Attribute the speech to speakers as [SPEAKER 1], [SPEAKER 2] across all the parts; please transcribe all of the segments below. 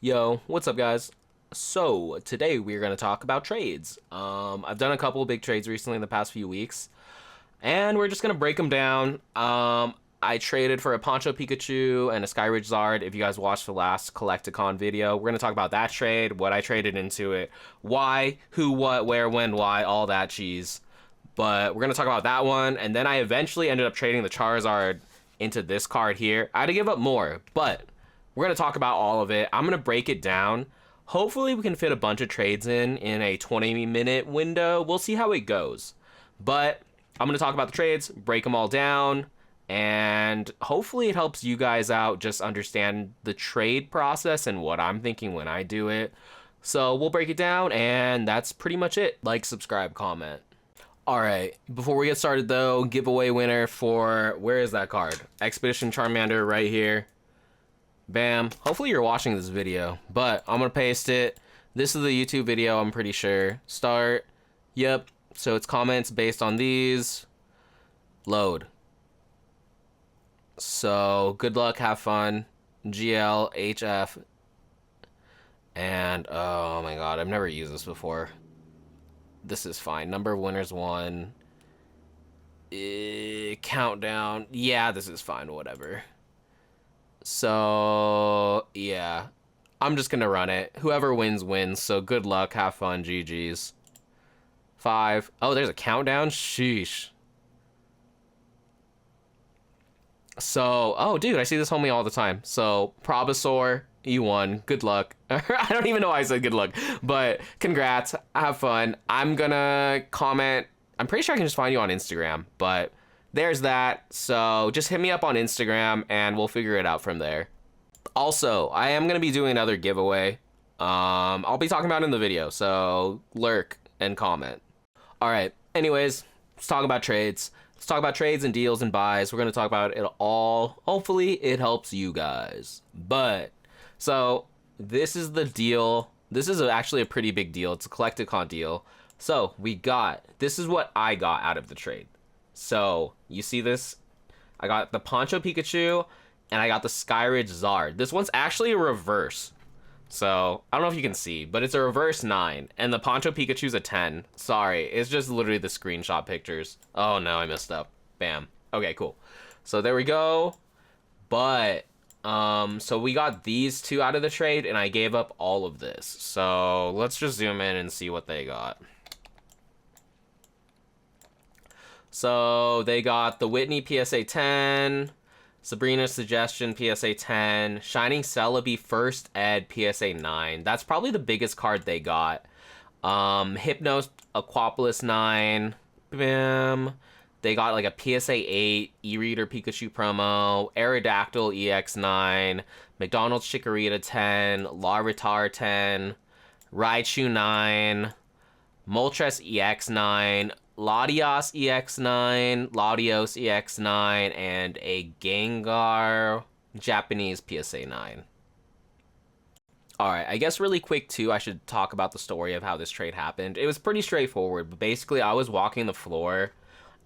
[SPEAKER 1] Yo, what's up, guys? So today we're gonna talk about trades. I've done a couple of big trades recently in the past few weeks, and we're just gonna break them down. I traded for a Poncho Pikachu and a Charizard. If you guys watched the last Collecticon video, we're gonna talk about that trade, what I traded into it, why, who, what, where, when, why, all that cheese. But we're gonna talk about that one, and then I eventually ended up trading the Charizard into this card here. I had to give up more, but we're going to talk about all of it. I'm going to break it down. Hopefully we can fit a bunch of trades in a 20-minute window. We'll see how it goes. But I'm going to talk about the trades, break them all down, and hopefully it helps you guys out just understand the trade process and what I'm thinking when I do it. So we'll break it down, and that's pretty much it. Like, subscribe, comment. Alright, before we get started though, giveaway winner for, where is that card? Expedition Charmander right here. Bam. Hopefully you're watching this video, but I'm gonna paste it. This is the YouTube video, I'm pretty sure. Start. Yep. So it's comments based on these. Load. So good luck, have fun. GL, HF. And oh my god, I've never used this before. This is fine. Number of winners 1. Countdown. Yeah, this is fine, whatever. So, yeah. I'm just gonna run it. Whoever wins, wins. So, good luck. Have fun. GG's. 5. Oh, there's a countdown? Sheesh. So, oh, dude, I see this homie all the time. So, Probasaur, you won. Good luck. I don't even know why I said good luck. But, congrats. Have fun. I'm gonna comment. I'm pretty sure I can just find you on Instagram. But there's that. So just hit me up on Instagram and we'll figure it out from there. Also, I am going to be doing another giveaway. I'll be talking about it in the video, so lurk and comment. All right. Anyways, let's talk about trades. Let's talk about trades and deals and buys. We're going to talk about it all. Hopefully it helps you guys. But so this is the deal. This is actually a pretty big deal. It's a Collecticon deal. So this is what I got out of the trade. So, you see this? I got the Poncho Pikachu, and I got the Charizard. This one's actually a reverse. So, I don't know if you can see, but it's a reverse 9, and the Poncho Pikachu's a 10. Sorry, it's just literally the screenshot pictures. Oh no, I messed up. Bam. Okay, cool. So, there we go. But, so we got these two out of the trade, and I gave up all of this. So, let's just zoom in and see what they got. So they got the Whitney PSA 10, Sabrina's Suggestion PSA 10, Shining Celebi First Ed PSA 9. That's probably the biggest card they got. Hypnos Aquapolis 9. Bam. They got like a PSA 8, E-Reader Pikachu promo, Aerodactyl EX9, McDonald's Chikorita 10, Larvitar 10, Raichu 9, Moltres EX9, Latios EX9, Latios EX9, and a Gengar Japanese PSA 9. Alright, I guess really quick too, I should talk about the story of how this trade happened. It was pretty straightforward, but basically I was walking the floor,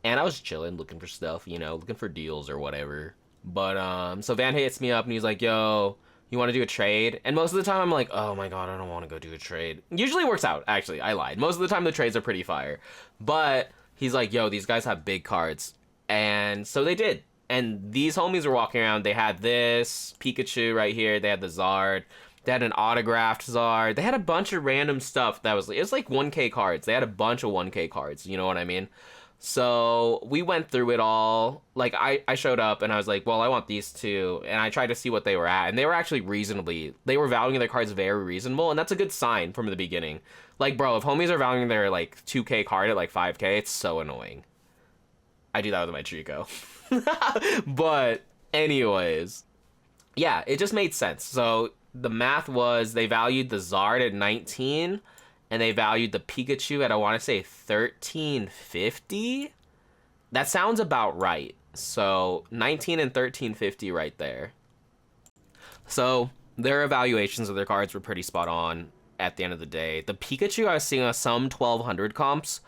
[SPEAKER 1] and I was chilling, looking for stuff, you know, looking for deals or whatever. But, so Van hits me up, and he's like, yo, you want to do a trade? And most of the time I'm like, oh my god, I don't want to go do a trade. Usually works out, actually, I lied. Most of the time the trades are pretty fire. But he's like, yo, these guys have big cards. And so they did. And these homies were walking around. They had this Pikachu right here. They had the Zard. They had an autographed Zard. They had a bunch of random stuff that was, it was like 1K cards. They had a bunch of 1K cards, you know what I mean? So we went through it all. Like I showed up and I was like, well, I want these two, and I tried to see what they were at, and they were actually they were valuing their cards very reasonable, and that's a good sign from the beginning. Like, bro, if homies are valuing their like 2K card at like 5K, it's so annoying. I do that with my Trico. But anyways, yeah, it just made sense. So the math was they valued the Zard at 19, and they valued the Pikachu at, I want to say, 1350. That sounds about right. So 19 and 1350 right there. So their evaluations of their cards were pretty spot on at the end of the day. The Pikachu, I was seeing some 1200 comps.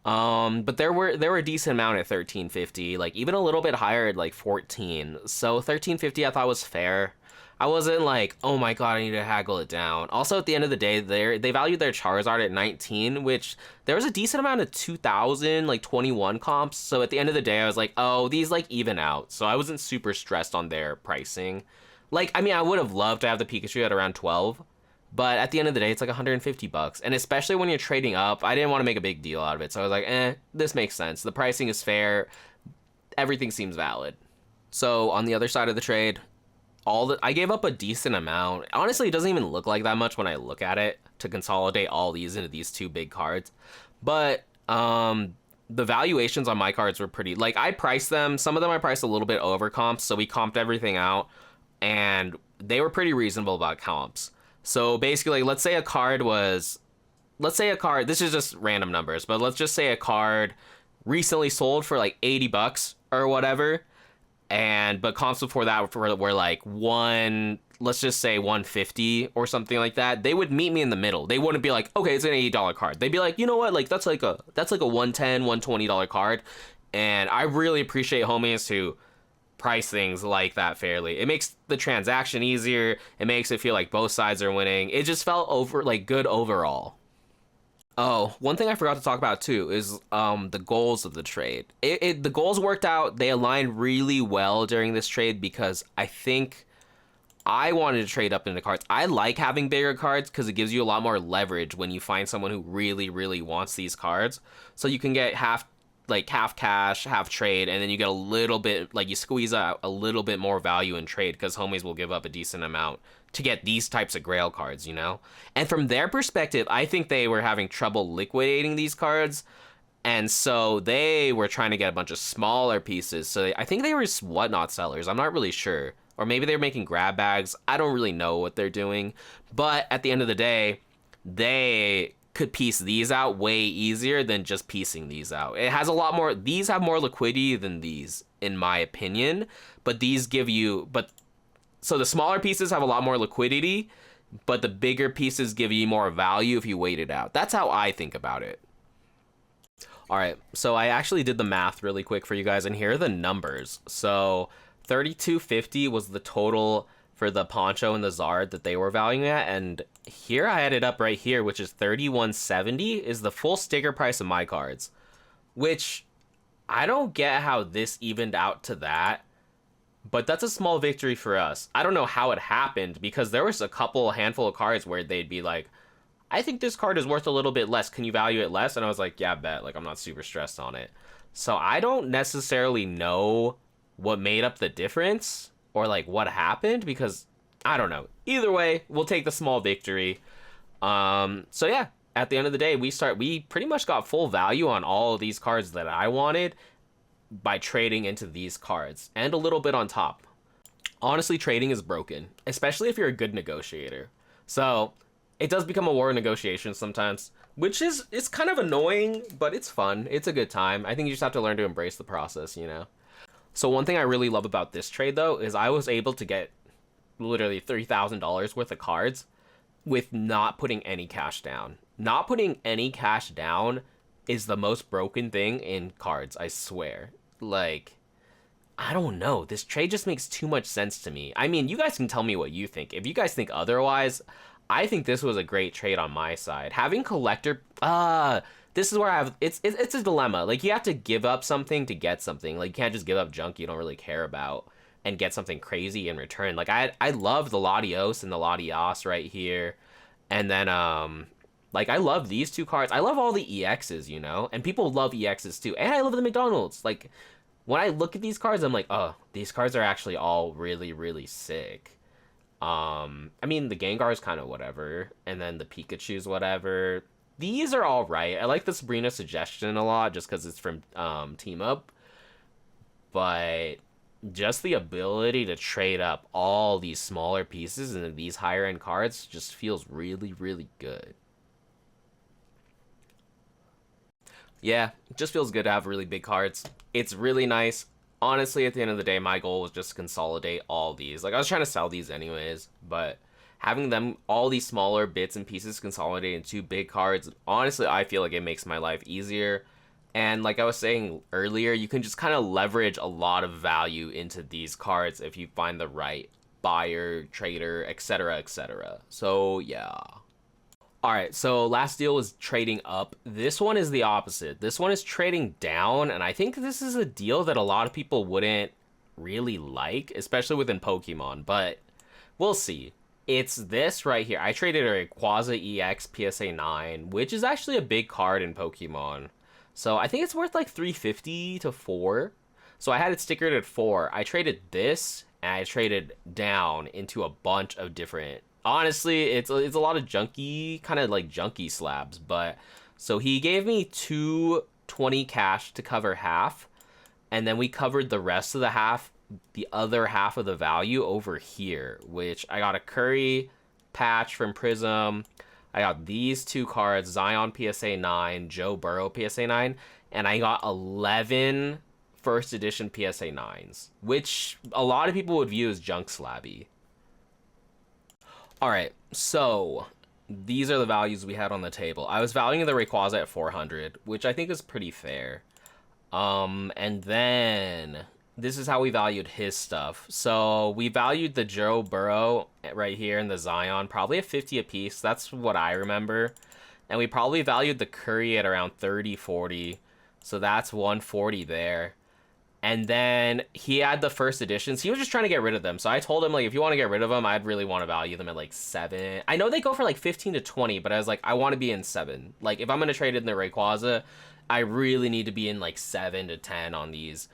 [SPEAKER 1] But there were a decent amount at 1350, like even a little bit higher at like 14. So 1350 I thought was fair. I wasn't like, oh my god, I need to haggle it down. Also, at the end of the day, they valued their Charizard at 19, which there was a decent amount of 2000, like 21 comps. So at the end of the day, I was like, oh, these like even out. So I wasn't super stressed on their pricing. Like, I mean, I would have loved to have the Pikachu at around 12, but at the end of the day, it's like 150 bucks. And especially when you're trading up, I didn't want to make a big deal out of it. So I was like, this makes sense. The pricing is fair. Everything seems valid. So on the other side of the trade, I gave up a decent amount. Honestly, it doesn't even look like that much when I look at it to consolidate all these into these two big cards. But the valuations on my cards were pretty, like, I priced them. Some of them I priced a little bit over comps, so we comped everything out, and they were pretty reasonable about comps. So basically, let's say a card, this is just random numbers, but let's just say a card recently sold for like 80 bucks or whatever. But comps before that were like let's just say 150 or something like that. They would meet me in the middle. They wouldn't be like, okay, it's an $80 card. They'd be like, you know what, like that's like a $110, $120 card. And I really appreciate homies who price things like that fairly. It makes the transaction easier. It makes it feel like both sides are winning. It just felt good overall. Oh, one thing I forgot to talk about too is the goals of the trade. The goals worked out. They aligned really well during this trade because I think I wanted to trade up into cards. I like having bigger cards because it gives you a lot more leverage when you find someone who really, really wants these cards. So you can get half cash, half trade, and then you get a little bit, like you squeeze out a little bit more value in trade because homies will give up a decent amount to get these types of grail cards, you know? And from their perspective, I think they were having trouble liquidating these cards, and so they were trying to get a bunch of smaller pieces. So I think they were whatnot sellers. I'm not really sure. Or maybe they're making grab bags. I don't really know what they're doing. But at the end of the day, they could piece these out way easier than just piecing these out. It has a lot more, these have more liquidity than these, in my opinion. But these give you, so the smaller pieces have a lot more liquidity, but the bigger pieces give you more value if you wait it out. That's how I think about it. All right, so I actually did the math really quick for you guys, and here are the numbers. So 3250 was the total for the Poncho and the Zard that they were valuing at, and here I added up right here, which is 3170 is the full sticker price of my cards, which I don't get how this evened out to that. But that's a small victory for us. I don't know how it happened because there was a handful of cards where they'd be like, I think this card is worth a little bit less. Can you value it less? And I was like, yeah, bet. Like, I'm not super stressed on it. So I don't necessarily know what made up the difference or like what happened because I don't know. Either way, we'll take the small victory. So yeah, at the end of the day, we pretty much got full value on all of these cards that I wanted by trading into these cards and a little bit on top. Honestly, trading is broken, especially if you're a good negotiator. So it does become a war of negotiations sometimes, which it's kind of annoying, but it's fun. It's a good time. I think you just have to learn to embrace the process, you know? So one thing I really love about this trade though is I was able to get literally $3,000 worth of cards with not putting any cash down. Not putting any cash down is the most broken thing in cards, I swear. Like, I don't know. This trade just makes too much sense to me. I mean, you guys can tell me what you think. If you guys think otherwise, I think this was a great trade on my side. Having collector, this is where I have, it's a dilemma. Like, you have to give up something to get something. Like, you can't just give up junk you don't really care about and get something crazy in return. Like, I love the Latios and the Latias right here. And then, like, I love these two cards. I love all the EXs, you know? And people love EXs too. And I love the McDonald's. Like, when I look at these cards, I'm like, oh, these cards are actually all really, really sick. I mean, the Gengar's kind of whatever. And then the Pikachu's whatever. These are all right. I like the Sabrina suggestion a lot just because it's from Team Up. But just the ability to trade up all these smaller pieces into these higher end cards just feels really, really good. Yeah, it just feels good to have really big cards. It's really nice. Honestly, at the end of the day, my goal was just to consolidate all these. Like, I was trying to sell these anyways, but having them, all these smaller bits and pieces consolidated into big cards, honestly, I feel like it makes my life easier. And like I was saying earlier, you can just kind of leverage a lot of value into these cards if you find the right buyer, trader, etc., etc. So yeah. All right, so last deal was trading up. This one is the opposite. This one is trading down, and I think this is a deal that a lot of people wouldn't really like, especially within Pokemon, but we'll see. It's this right here. I traded a Rayquaza EX PSA 9, which is actually a big card in Pokemon. So I think it's worth like 350 to 4. So I had it stickered at 4. I traded this, and I traded down into a bunch of different... Honestly, it's a lot of junky, kind of like junky slabs, but... So he gave me 220 cash to cover half, and then we covered the rest of the other half of the value over here, which I got a Curry patch from Prism. I got these 2 cards, Zion PSA 9, Joe Burrow PSA 9, and I got 11 first edition PSA 9s, which a lot of people would view as junk slabby. All right, so these are the values we had on the table. I was valuing the Rayquaza at 400, which I think is pretty fair. And then this is how we valued his stuff. So we valued the Joe Burrow right here and the Zion probably at 50 apiece. That's what I remember. And we probably valued the Curry at around 30, 40. So that's 140 there. And then he had the first editions. He was just trying to get rid of them. So I told him, like, if you want to get rid of them, I'd really want to value them at, like, 7. I know they go for, like, 15 to 20, but I was like, I want to be in 7. Like, if I'm going to trade in the Rayquaza, I really need to be in, like, 7 to 10 on these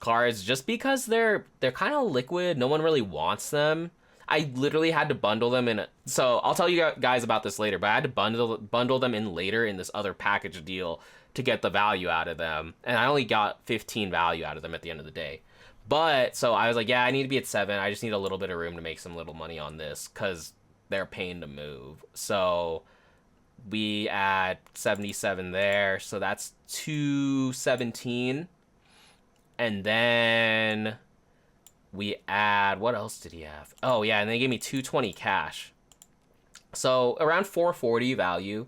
[SPEAKER 1] cards just because they're kind of liquid. No one really wants them. I literally had to bundle them in. So I'll tell you guys about this later, but I had to bundle them in later in this other package deal to get the value out of them, and I only got 15 value out of them at the end of the day. But so I was like, yeah, I need to be at 7. I just need a little bit of room to make some little money on this because they're a pain to move. So we add 77 there, so that's 217, and then we add, what else did he have? Oh yeah, and they gave me 220 cash, so around 440 value,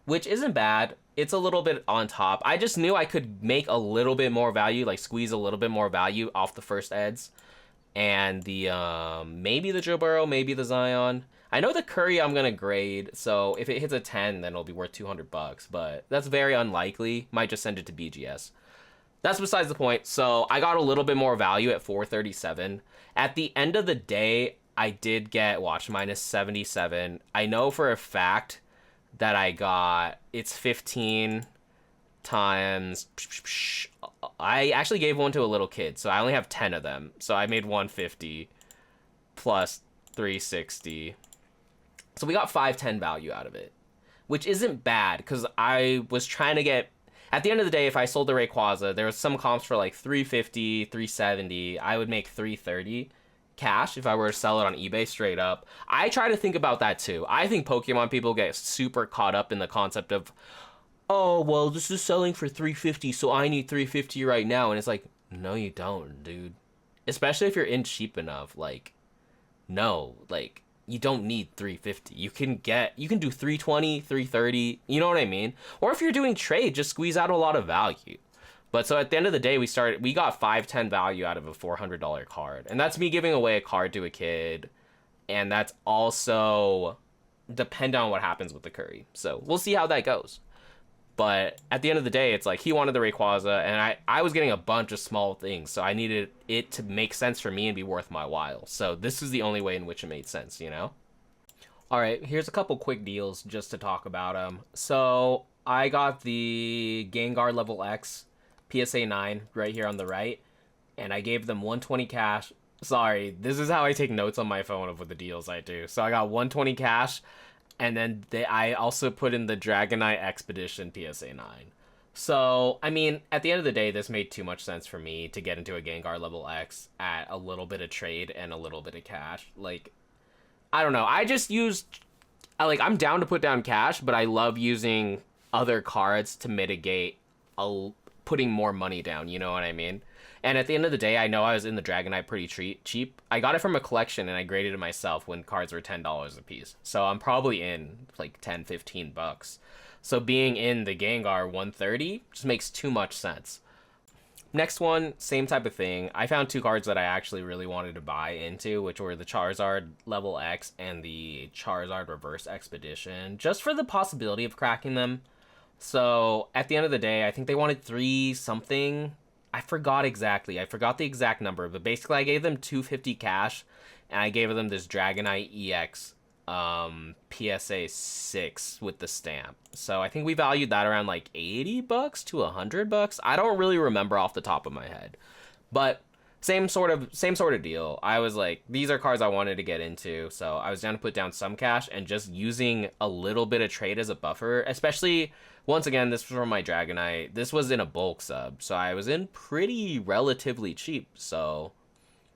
[SPEAKER 1] which isn't bad. It's a little bit on top. I just knew I could make a little bit more value, like squeeze a little bit more value off the first eds. And the, maybe the Joe Burrow, maybe the Zion. I know the Curry I'm going to grade, so if it hits a 10, then it'll be worth 200 bucks. But that's very unlikely. Might just send it to BGS. That's besides the point. So I got a little bit more value at 437. At the end of the day, I did get, watch, minus 77. I know for a fact that I got, it's 15 times, I actually gave one to a little kid, so I only have 10 of them, so I made 150 plus 360, so we got 510 value out of it, which isn't bad, because I was trying to get, at the end of the day, if I sold the Rayquaza, there was some comps for like 350, 370, I would make 330 cash if I were to sell it on eBay straight up. I try to think about that too. I think Pokemon people get super caught up in the concept of, oh, well, this is selling for 350, so I need 350 right now. And it's like, no, you don't, dude. Especially if you're in cheap enough. Like, no, like, you don't need 350. You can do 320, 330, you know what I mean? Or if you're doing trade, just squeeze out a lot of value. But so at the end of the day, we got 510 value out of a $400 card. And that's me giving away a card to a kid. And that's also dependent on what happens with the Curry. So we'll see how that goes. But at the end of the day, it's like he wanted the Rayquaza, and I was getting a bunch of small things. So I needed it to make sense for me and be worth my while. So this is the only way in which it made sense, you know? All right, here's a couple quick deals just to talk about them. So I got the Gengar level X PSA 9 right here on the right, and I gave them 120 cash. Sorry, this is how I take notes on my phone of what the deals I do. So I got 120 cash, and then I also put in the Dragonite Expedition PSA 9. So, I mean, at the end of the day, this made too much sense for me to get into a Gengar level X at a little bit of trade and a little bit of cash. Like, I don't know. I just used, like, I'm down to put down cash, but I love using other cards to mitigate putting more money down, you know what I mean? And at the end of the day, I know I was in the Dragonite pretty cheap. I got it from a collection, and I graded it myself when cards were $10 a piece. So I'm probably in like 10, 15 bucks. So being in the Gengar 130 just makes too much sense. Next one, same type of thing. I found two cards that I actually really wanted to buy into, which were the Charizard Level X and the Charizard Reverse Expedition, just for the possibility of cracking them. So at the end of the day, I think they wanted 3 something. I forgot exactly. I forgot the exact number, but basically I gave them 250 cash, and I gave them this Dragonite EX PSA 6 with the stamp. So I think we valued that around like $80 to $100. I don't really remember off the top of my head, but same sort of deal. I was like, these are cards I wanted to get into, so I was down to put down some cash and just using a little bit of trade as a buffer. Especially, once again, this was from my Dragonite. This was in a bulk sub, so I was in pretty relatively cheap. So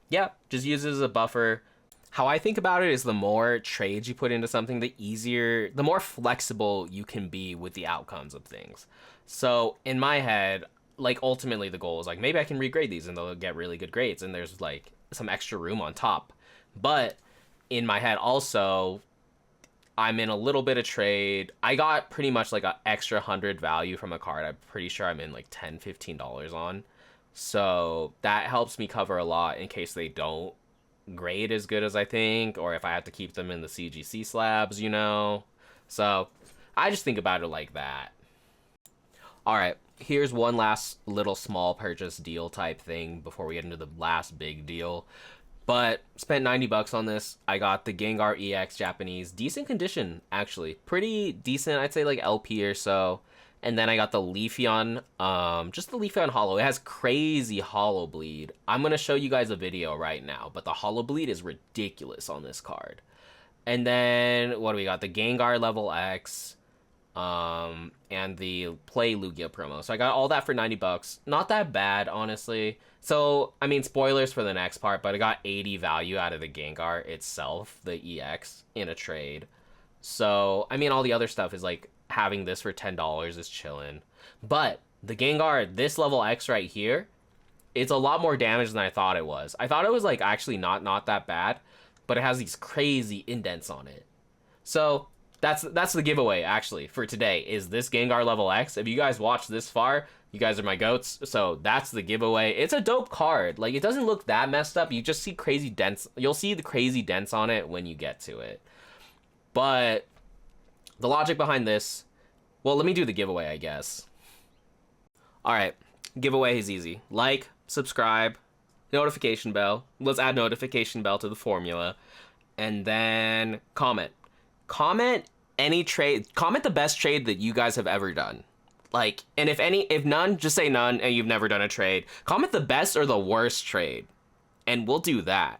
[SPEAKER 1] yeah, just use it as a buffer. How I think about it is the more trades you put into something, the easier, the more flexible you can be with the outcomes of things. So in my head, like ultimately the goal is like, maybe I can regrade these and they'll get really good grades and there's like some extra room on top. But in my head also, I'm in a little bit of trade. I got pretty much like an extra 100 value from a card. I'm pretty sure I'm in like $10-15 on. So that helps me cover a lot in case they don't grade as good as I think, or if I have to keep them in the CGC slabs, you know. So I just think about it like that. All right, here's one last little small purchase deal type thing before we get into the last big deal. But spent $90 on this. I got the Gengar EX Japanese, decent condition actually, pretty decent. I'd say like LP or so. And then I got the Leafeon, just the Leafeon Holo. It has crazy Holo Bleed. I'm going to show you guys a video right now, but the Holo Bleed is ridiculous on this card. And then, what do we got? The Gengar Level X, and the Play Lugia promo. So I got all that for $90. Not that bad, honestly. So, I mean, spoilers for the next part, but I got 80 value out of the Gengar itself, the EX, in a trade. So, I mean, all the other stuff is like, having this for $10 is chilling. But the Gengar, this level X right here, it's a lot more damage than I thought it was. I thought it was like actually not that bad, but it has these crazy indents on it. So that's the giveaway actually for today, is this Gengar level X. If you guys watched this far, you guys are my goats. So that's the giveaway. It's a dope card. Like, it doesn't look that messed up. You just see crazy dents. You'll see the crazy dents on it when you get to it. But the logic behind this, well, let me do the giveaway, I guess. All right, giveaway is easy. Like, subscribe, notification bell. Let's add notification bell to the formula. And then comment. Comment any trade. Comment the best trade that you guys have ever done. Like, and if none, just say none and you've never done a trade. Comment the best or the worst trade, and we'll do that.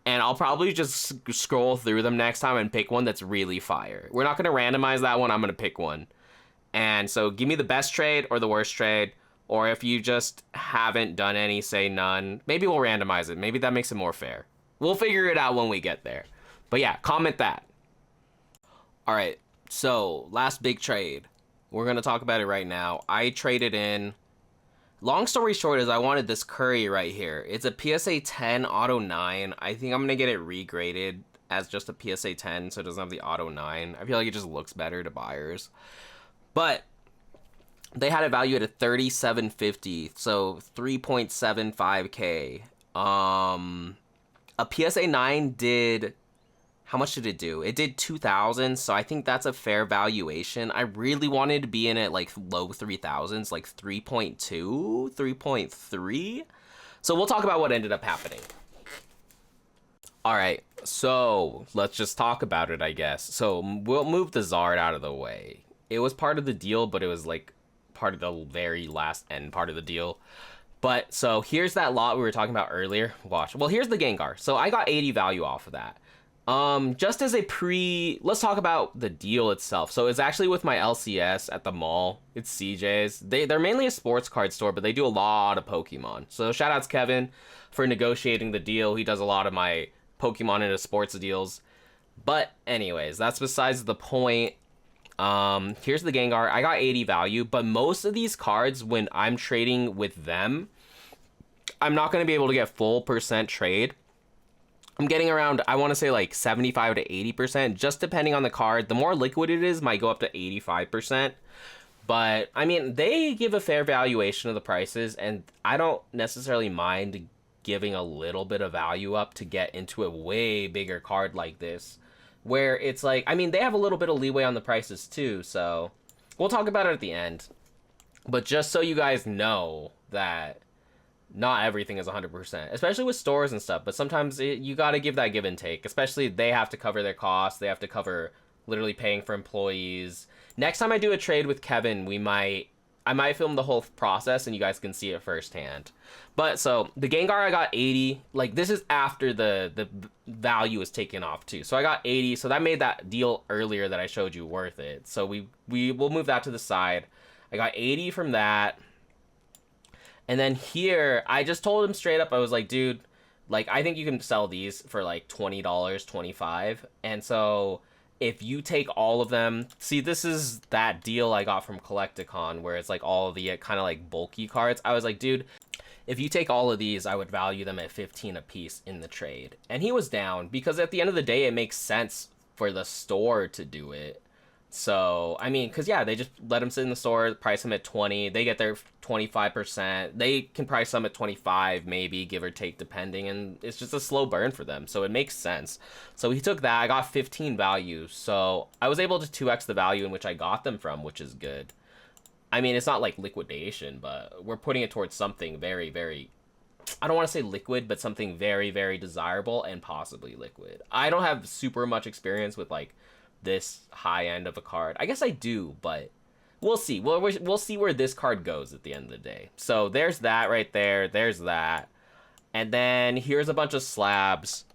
[SPEAKER 1] And I'll probably just scroll through them next time and pick one that's really fire. We're not going to randomize that one. I'm going to pick one. And so give me the best trade or the worst trade. Or if you just haven't done any, say none. Maybe we'll randomize it. Maybe that makes it more fair. We'll figure it out when we get there. But yeah, comment that. All right, so last big trade. We're going to talk about it right now. I traded in... Long story short is I wanted this Curry right here. It's a PSA 10 Auto 9. I think I'm going to get it regraded as just a PSA 10 so it doesn't have the Auto 9. I feel like it just looks better to buyers. But they had it valued at $37.50, so 3.75K. A PSA 9 did... How much did it do? It did 2,000, so I think that's a fair valuation. I really wanted to be in it like low 3,000s, like 3.2, 3.3. So we'll talk about what ended up happening. All right, so let's just talk about it, I guess. So we'll move the Zard out of the way. It was part of the deal, but it was like part of the very last end part of the deal. But so here's that lot we were talking about earlier. Watch. Well, here's the Gengar. So I got 80 value off of that. Just as a let's talk about the deal itself. So it's actually with my LCS at the mall. It's CJ's. They're mainly a sports card store, but they do a lot of Pokemon. So shout outs Kevin for negotiating the deal. He does a lot of my Pokemon into sports deals. But anyways, that's besides the point. Here's the Gengar. I got 80 value, but most of these cards, when I'm trading with them, I'm not going to be able to get full percent trade. I'm getting around, I want to say like 75 to 80%, just depending on the card. The more liquid it is, might go up to 85%. But I mean, they give a fair valuation of the prices, and I don't necessarily mind giving a little bit of value up to get into a way bigger card like this, where it's like, I mean, they have a little bit of leeway on the prices too, so we'll talk about it at the end. But just so you guys know that not everything is 100%, especially with stores and stuff, but sometimes you got to give that give and take, especially they have to cover their costs, they have to cover literally paying for employees. Next time I do a trade with Kevin, I might film the whole process and you guys can see it firsthand. But so the Gengar I got 80, like this is after the value was taken off too. So I got 80, so that made that deal earlier that I showed you worth it. So we'll move that to the side. I got 80 from that. And then here, I just told him straight up, I was like, dude, like I think you can sell these for like $20, $25. And so if you take all of them, see, this is that deal I got from Collecticon where it's like all of the kind of like bulky cards. I was like, dude, if you take all of these, I would value them at 15 a piece in the trade. And he was down because at the end of the day, it makes sense for the store to do it. So, I mean, because, yeah, they just let them sit in the store, price them at 20. They get their 25%. They can price them at 25, maybe, give or take, depending. And it's just a slow burn for them. So it makes sense. So he took that. I got 15 value. So I was able to 2x the value in which I got them from, which is good. I mean, it's not like liquidation, but we're putting it towards something very, very... I don't want to say liquid, but something very, very desirable and possibly liquid. I don't have super much experience with, like, this high end of a card. I guess I do, but we'll see. We'll see where this card goes at the end of the day. So there's that right there. There's that. And then here's a bunch of slabs.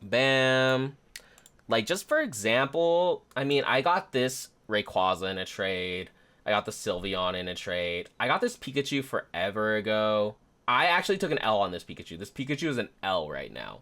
[SPEAKER 1] Bam. Like, just for example, I mean, I got this Rayquaza in a trade. I got the Sylveon in a trade. I got this Pikachu forever ago. I actually took an L on this Pikachu. This Pikachu is an L right now,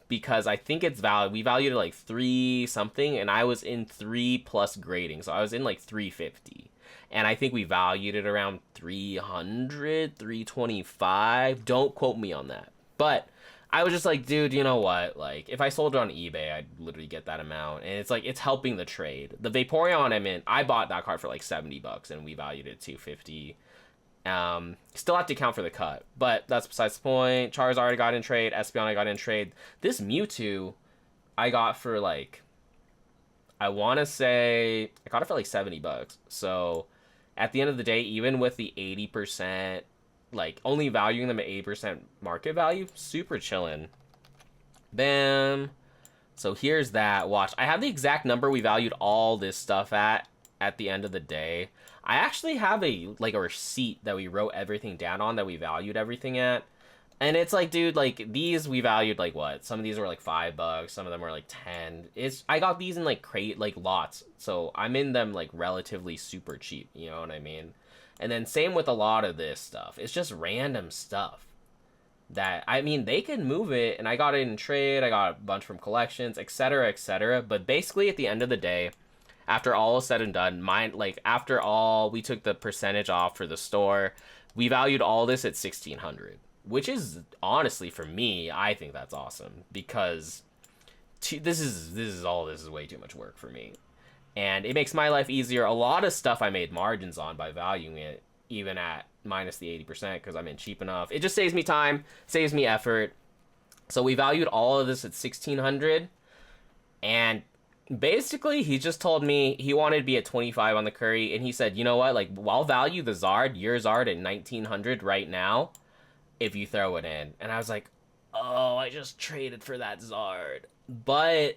[SPEAKER 1] because I think it's valued. We valued it like 3 something, and I was in 3+ grading, so I was in like 350. And I think we valued it around 300, 325. Don't quote me on that. But I was just like, dude, you know what? Like, if I sold it on eBay, I'd literally get that amount. And it's like, it's helping the trade. The Vaporeon I bought that card for like $70, and we valued it at 250. Still have to account for the cut, but that's besides the point. Charizard I got in trade, Espeon I got in trade. This Mewtwo I got for like, I want to say I got it for like $70. So at the end of the day, even with the 80%, like only valuing them at 80% market value, super chillin'. Bam. So here's that. Watch, I have the exact number we valued all this stuff at the end of the day. I actually have a receipt that we wrote everything down on, that we valued everything at. And it's like, dude, like these we valued like what? Some of these were like $5, some of them were like 10. I got these in like lots. So I'm in them like relatively super cheap, you know what I mean? And then same with a lot of this stuff. It's just random stuff that, I mean, they can move it, and I got it in trade, I got a bunch from collections, etc., etc. But basically at the end of the day, after all is said and done, after all, we took the percentage off for the store, we valued all this at 1,600, which is honestly, for me, I think that's awesome, because this is way too much work for me, and it makes my life easier. A lot of stuff I made margins on by valuing it, even at minus the 80%, because I'm in cheap enough. It just saves me time, saves me effort. So we valued all of this at 1,600, and basically, he just told me he wanted to be at 25 on the Curry, and he said, you know what, like, I'll value the Zard, your Zard, at 1,900 right now, if you throw it in. And I was like, oh, I just traded for that Zard. But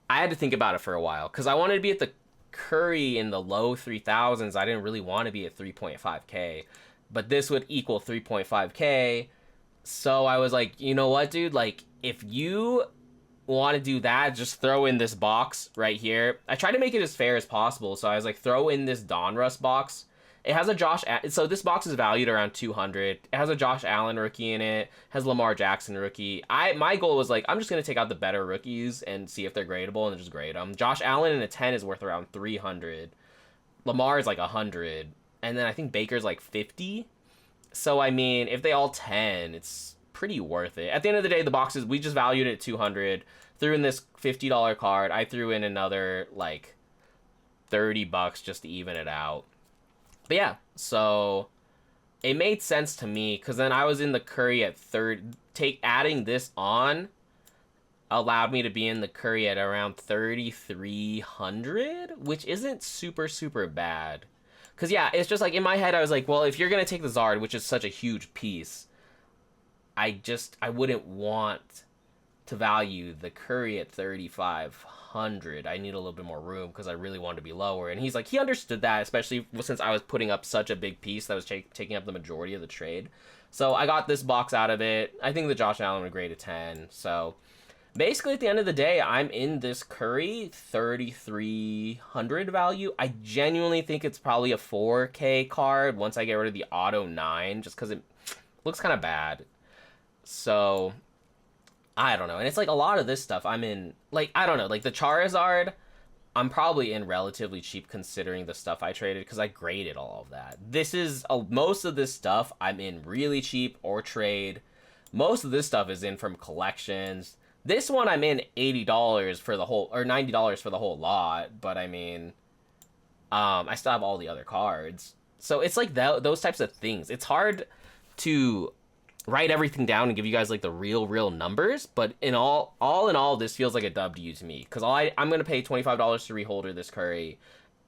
[SPEAKER 1] I had to think about it for a while, because I wanted to be at the Curry in the low 3,000s. I didn't really want to be at 3.5k, but this would equal 3.5k. So I was like, you know what, dude, like, if you want to do that, just throw in this box right here. I tried to make it as fair as possible, so I was like, throw in this Donruss box. It has a so this box is valued around 200. It has a Josh Allen rookie in it, has Lamar Jackson rookie. My goal was like, I'm just gonna take out the better rookies and see if they're gradable, and just grade them. Josh Allen in a 10 is worth around 300. Lamar is like 100, and then I think Baker's like 50. So I mean, if they all 10, it's pretty worth it. At the end of the day, the boxes, we just valued it at 200. Threw in this $50 card. I threw in another like $30 just to even it out. But yeah, so it made sense to me because then I was in the curry at adding this on allowed me to be in the curry at around 3,300, which isn't super, super bad. Because, yeah, it's just like in my head, I was like, well, if you're going to take the Zard, which is such a huge piece, I wouldn't want to value the curry at 3,500. I need a little bit more room because I really wanted to be lower. And he's like, he understood that, especially since I was putting up such a big piece that was taking up the majority of the trade. So I got this box out of it. I think the Josh Allen would grade a 10. So basically, at the end of the day, I'm in this curry 3,300 value. I genuinely think it's probably a 4K card once I get rid of the auto 9, just because it looks kind of bad. So I don't know. And it's like a lot of this stuff I'm in, like, I don't know, like the Charizard, I'm probably in relatively cheap considering the stuff I traded because I graded all of that. This is, most of this stuff I'm in really cheap or trade. Most of this stuff is in from collections. This one I'm in $80 for the whole, or $90 for the whole lot, but I mean, I still have all the other cards. So it's like those types of things. It's hard to write everything down and give you guys like the real numbers, but in all, this feels like a W to me because I'm gonna pay $25 to reholder this curry,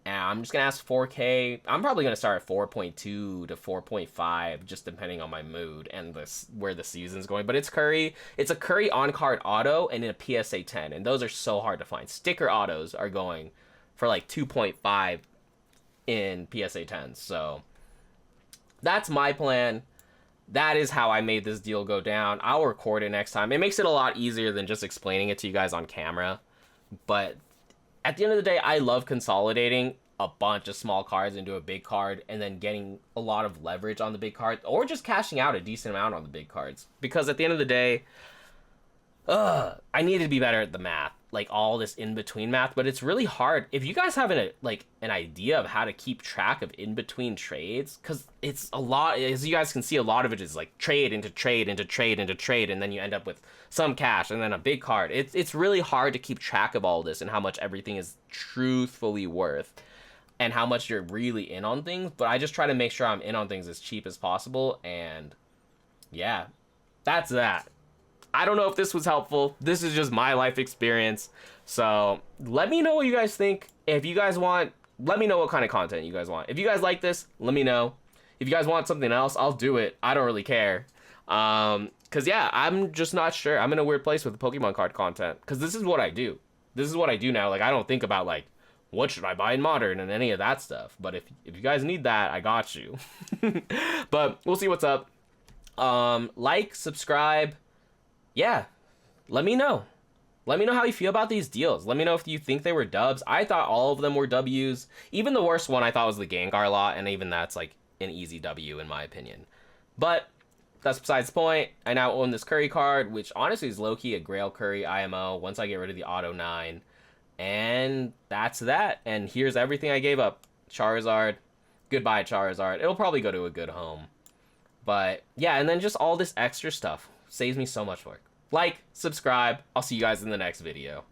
[SPEAKER 1] and I'm just gonna ask 4K. I'm probably gonna start at 4.2 to 4.5, just depending on my mood and where the season's going. But it's curry. It's a curry on card auto and in a PSA 10, and those are so hard to find. Sticker autos are going for like 2.5 in PSA 10. So that's my plan. That is how I made this deal go down. I'll record it next time. It makes it a lot easier than just explaining it to you guys on camera. But at the end of the day, I love consolidating a bunch of small cards into a big card and then getting a lot of leverage on the big card, or just cashing out a decent amount on the big cards. Because at the end of the day, I need to be better at the math, like all this in-between math, but it's really hard. If you guys have an idea of how to keep track of in-between trades, because it's a lot, as you guys can see, a lot of it is like trade into trade into trade into trade, and then you end up with some cash and then a big card. It's really hard to keep track of all this and how much everything is truthfully worth and how much you're really in on things, but I just try to make sure I'm in on things as cheap as possible, and yeah, that's that. I don't know if this was helpful. This is just my life experience. So let me know what you guys think. If you guys want, let me know what kind of content you guys want. If you guys like this, let me know. If you guys want something else, I'll do it. I don't really care. Because yeah, I'm just not sure. I'm in a weird place with the Pokemon card content. Because this is what I do. This is what I do now. Like, I don't think about, like, what should I buy in Modern and any of that stuff. But if you guys need that, I got you. But we'll see what's up. Like, subscribe. Yeah, let me know. Let me know how you feel about these deals. Let me know if you think they were dubs. I thought all of them were W's. Even the worst one I thought was the Gengar lot, and even that's like an easy W in my opinion. But that's besides the point. I now own this Curry card, which honestly is low-key a Grail Curry IMO once I get rid of the Auto 9. And that's that. And here's everything I gave up. Charizard. Goodbye, Charizard. It'll probably go to a good home. But yeah, and then just all this extra stuff saves me so much work. Like, subscribe. I'll see you guys in the next video.